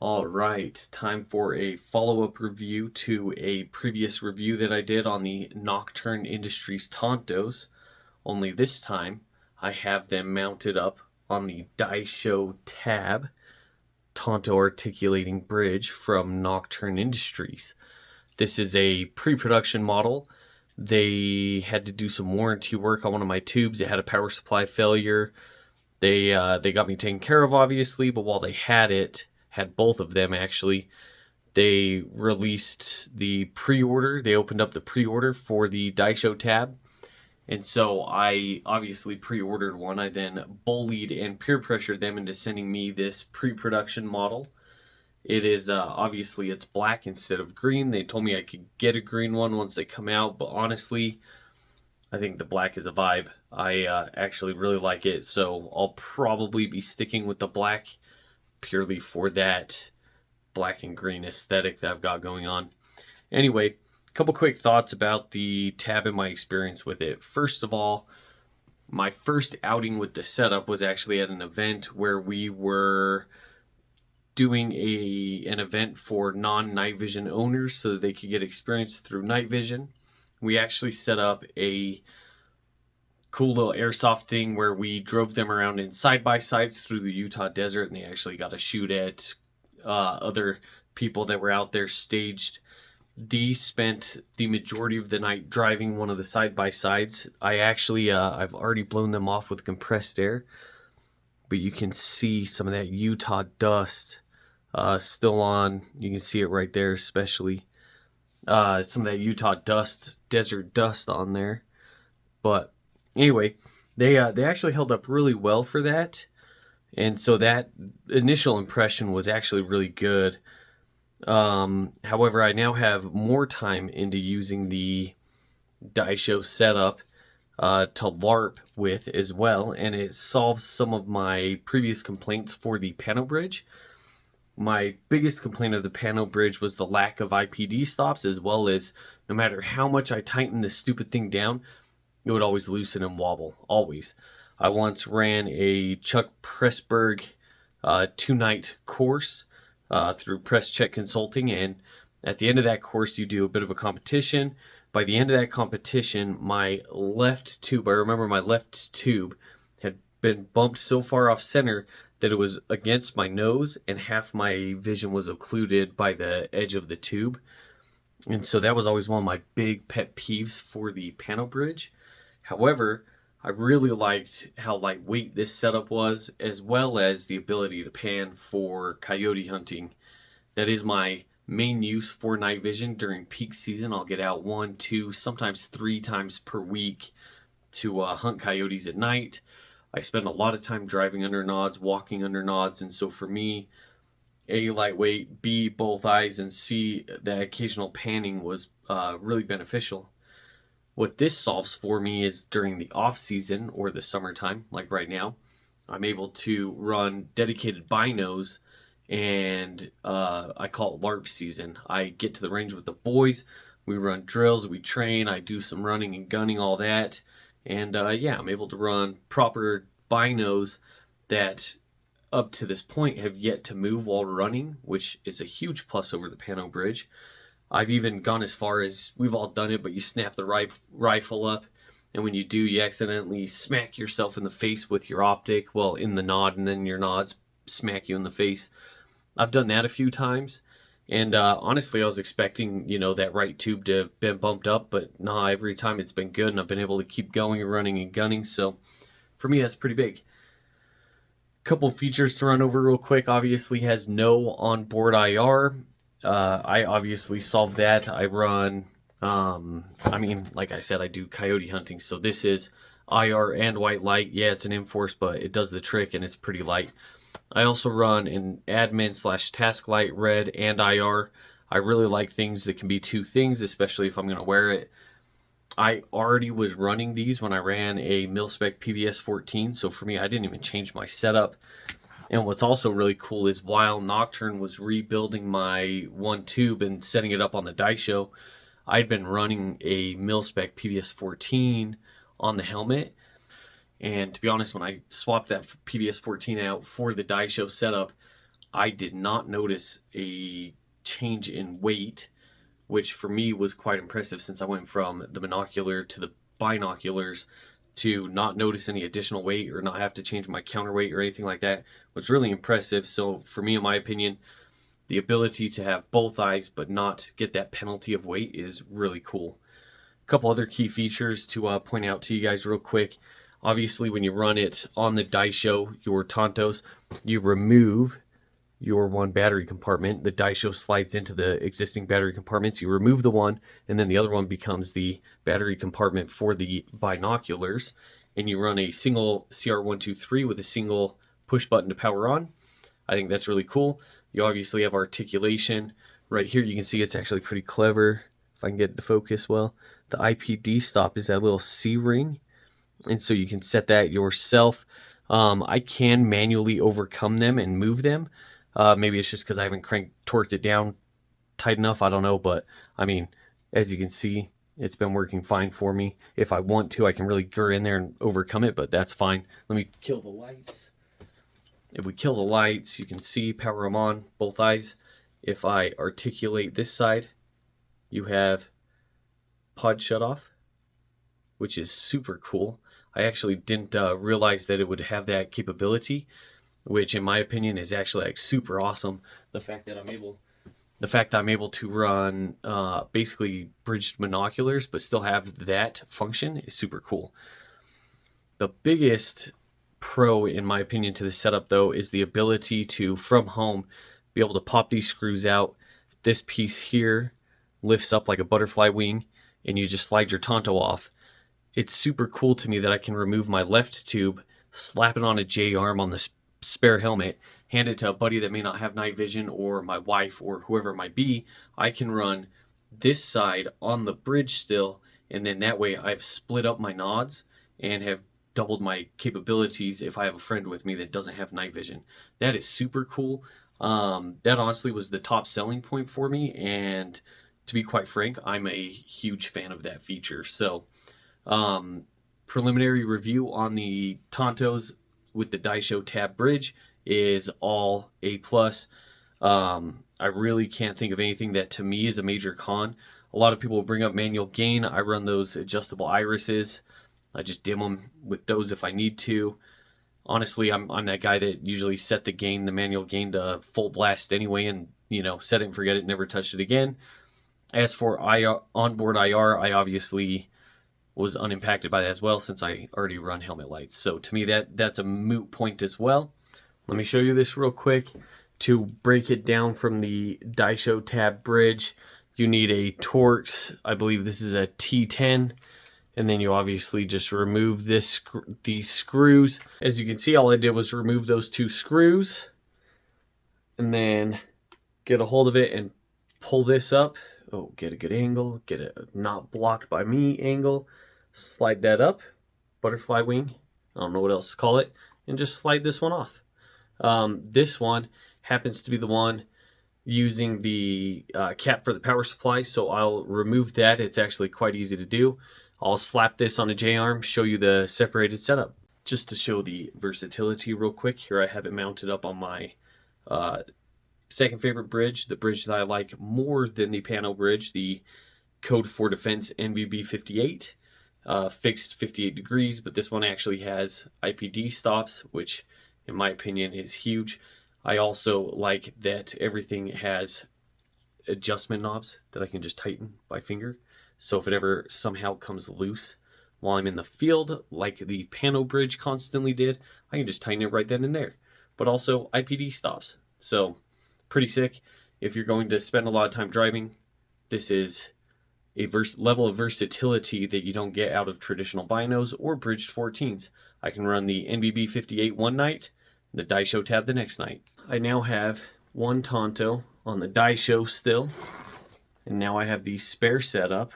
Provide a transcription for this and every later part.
All right, time for a follow-up review to a previous review that I did on the Nocturn Industries Tantos. Only this time, I have them mounted up on the Daisho tab Tanto articulating bridge from Nocturn Industries. This is a pre-production model. They had to do some warranty work on one of my tubes. It had a power supply failure. They got me taken care of, obviously, but while they had both of them actually, they released the pre-order. They opened up the pre-order for the Daisho tab, and so I obviously pre-ordered one. I then bullied and peer pressured them into sending me this pre-production model. It is obviously it's black instead of green. They told me I could get a green one once they come out, but honestly, I think the black is a vibe. I actually really like it, so I'll probably be sticking with the black purely for that black and green aesthetic that I've got going on. Anyway, a couple quick thoughts about the tab and my experience with it. First of all, my first outing with the setup was actually at an event where we were doing an event for non-night vision owners so that they could get experience through night vision. We actually set up a cool little airsoft thing where we drove them around in side-by-sides through the Utah desert, and they actually got to shoot at other people that were out there staged. Dee spent the majority of the night driving one of the side-by-sides. I've already blown them off with compressed air, but you can see some of that Utah dust still on. You can see it right there, especially some of that Utah dust, desert dust on there. But anyway, they actually held up really well for that, and so that initial impression was actually really good. However, I now have more time into using the Daisho setup to LARP with as well, and it solves some of my previous complaints for the panel bridge. My biggest complaint of the panel bridge was the lack of IPD stops, as well as no matter how much I tightened this stupid thing down, it would always loosen and wobble. Always. I once ran a Chuck Pressburg 2-night course through Press Check Consulting, and at the end of that course, you do a bit of a competition. By the end of that competition, my left tube, I remember my left tube had been bumped so far off center that it was against my nose, and half my vision was occluded by the edge of the tube. And so that was always one of my big pet peeves for the panel bridge. However, I really liked how lightweight this setup was, as well as the ability to pan for coyote hunting. That is my main use for night vision during peak season. I'll get out 1, 2, sometimes 3 times per week to hunt coyotes at night. I spend a lot of time driving under nods, walking under nods, and so for me, A, lightweight, B, both eyes, and C, that occasional panning was really beneficial. What this solves for me is during the off season or the summertime, like right now, I'm able to run dedicated binos, and I call it LARP season. I get to the range with the boys, we run drills, we train, I do some running and gunning, all that, and I'm able to run proper binos that up to this point have yet to move while running, which is a huge plus over the Pano Bridge. I've even gone as far as, we've all done it, but you snap the rifle up, and when you do, you accidentally smack yourself in the face with your optic, well, in the nod, and then your nods smack you in the face. I've done that a few times, and honestly, I was expecting, that right tube to have been bumped up, but nah, every time it's been good, and I've been able to keep going and running and gunning, so for me, that's pretty big. Couple features to run over real quick. Obviously has no onboard IR. I obviously solved that. I run, like I said, I do coyote hunting, so this is IR and white light. Yeah, it's an Inforce, but it does the trick and it's pretty light. I also run an admin / task light red and IR. I really like things that can be two things, especially if I'm going to wear it. I already was running these when I ran a mil-spec PVS 14, so for me, I didn't even change my setup. And what's also really cool is while Nocturn was rebuilding my one tube and setting it up on the Daisho, I'd been running a mil-spec PVS 14 on the helmet. And to be honest, when I swapped that PVS 14 out for the Daisho setup, I did not notice a change in weight, which for me was quite impressive since I went from the monocular to the binoculars to not notice any additional weight or not have to change my counterweight or anything like that was really impressive. So for me, in my opinion, the ability to have both eyes but not get that penalty of weight is really cool. A couple other key features to point out to you guys real quick. Obviously, when you run it on the Daisho, your Tantos, you remove your one battery compartment. The Daisho slides into the existing battery compartments. You remove the one, and then the other one becomes the battery compartment for the binoculars. And you run a single CR123 with a single push button to power on. I think that's really cool. You obviously have articulation. Right here, you can see it's actually pretty clever. If I can get it to focus well. The IPD stop is that little C-ring. And so you can set that yourself. I can manually overcome them and move them. Maybe it's just because I haven't torqued it down tight enough. I don't know. But, I mean, as you can see, it's been working fine for me. If I want to, I can really gur in there and overcome it. But that's fine. Let me kill the lights. If we kill the lights, you can see power them on, both eyes. If I articulate this side, you have pod shut off, which is super cool. I actually didn't realize that it would have that capability, which in my opinion is actually like super awesome. The fact that I'm able to run basically bridged monoculars but still have that function is super cool. The biggest pro in my opinion to the setup though is the ability to from home be able to pop these screws out. This piece here lifts up like a butterfly wing and you just slide your Tanto off. It's super cool to me that I can remove my left tube, slap it on a J-arm on the spare helmet, hand it to a buddy that may not have night vision or my wife or whoever it might be. I can run this side on the bridge still, and then that way I've split up my nods and have doubled my capabilities if I have a friend with me that doesn't have night vision. That is super cool. That honestly was the top selling point for me, and to be quite frank, I'm a huge fan of that feature. So preliminary review on the Tantos with the Daisho tab bridge is all A+. I really can't think of anything that to me is a major con. A lot of people will bring up manual gain. I run those adjustable irises. I just dim them with those if I need to. Honestly, I'm that guy that usually set the manual gain to full blast anyway, and set it and forget it, never touched it again. As for onboard IR, I obviously was unimpacted by that as well since I already run helmet lights. So to me, that's a moot point as well. Let me show you this real quick. To break it down from the Daisho tab bridge, you need a Torx. I believe this is a T10. And then you obviously just remove these screws. As you can see, all I did was remove those two screws. And then get a hold of it and pull this up. Oh, get a good angle. Get a not blocked by me angle. Slide that up, butterfly wing, I don't know what else to call it, and just slide this one off. This one happens to be the one using the cap for the power supply, so I'll remove that. It's actually quite easy to do. I'll slap this on a J-arm, show you the separated setup. Just to show the versatility real quick, here I have it mounted up on my second favorite bridge, the bridge that I like more than the Pano bridge, the Code for Defense NVB 58. Fixed 58 degrees, but this one actually has IPD stops, which in my opinion is huge. I also like that everything has adjustment knobs that I can just tighten by finger. So if it ever somehow comes loose while I'm in the field, like the Pano bridge constantly did, I can just tighten it right then and there. But also IPD stops. So pretty sick. If you're going to spend a lot of time driving, this is a level of versatility that you don't get out of traditional binos or bridged 14s. I can run the NVB 58 one night, the Daisho tab the next night. I now have one Tanto on the Daisho still, and now I have the spare setup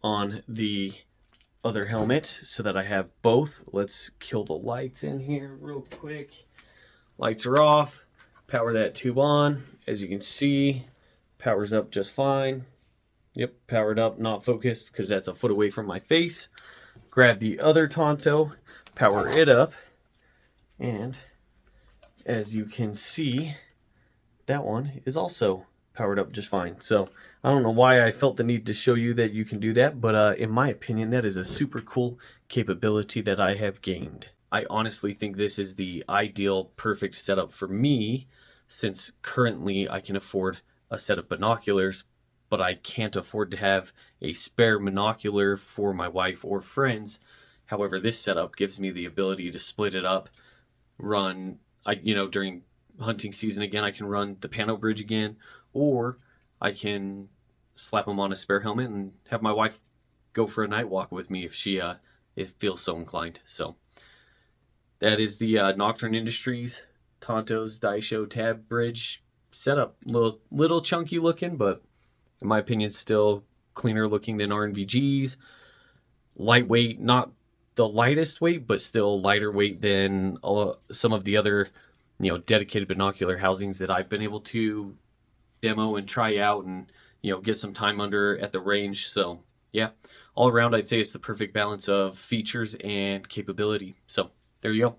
on the other helmet so that I have both. Let's kill the lights in here real quick. Lights are off. Power that tube on. As you can see, powers up just fine. Yep, powered up, not focused because that's a foot away from my face. Grab the other Tanto, power it up, and as you can see, that one is also powered up just fine. So I don't know why I felt the need to show you that you can do that, but in my opinion, that is a super cool capability that I have gained. I honestly think this is the ideal, perfect setup for me, since currently I can afford a set of binoculars, but I can't afford to have a spare monocular for my wife or friends. However, this setup gives me the ability to split it up, run, during hunting season again, I can run the Pano Bridge again, or I can slap them on a spare helmet and have my wife go for a night walk with me if she if feels so inclined. So that is the Nocturn Industries Tanto's Daisho Tab Bridge setup. Little chunky looking, but in my opinion, still cleaner looking than RNVG's. Lightweight, not the lightest weight, but still lighter weight than some of the other, dedicated binocular housings that I've been able to demo and try out and, get some time under at the range. So yeah, all around, I'd say it's the perfect balance of features and capability. So there you go.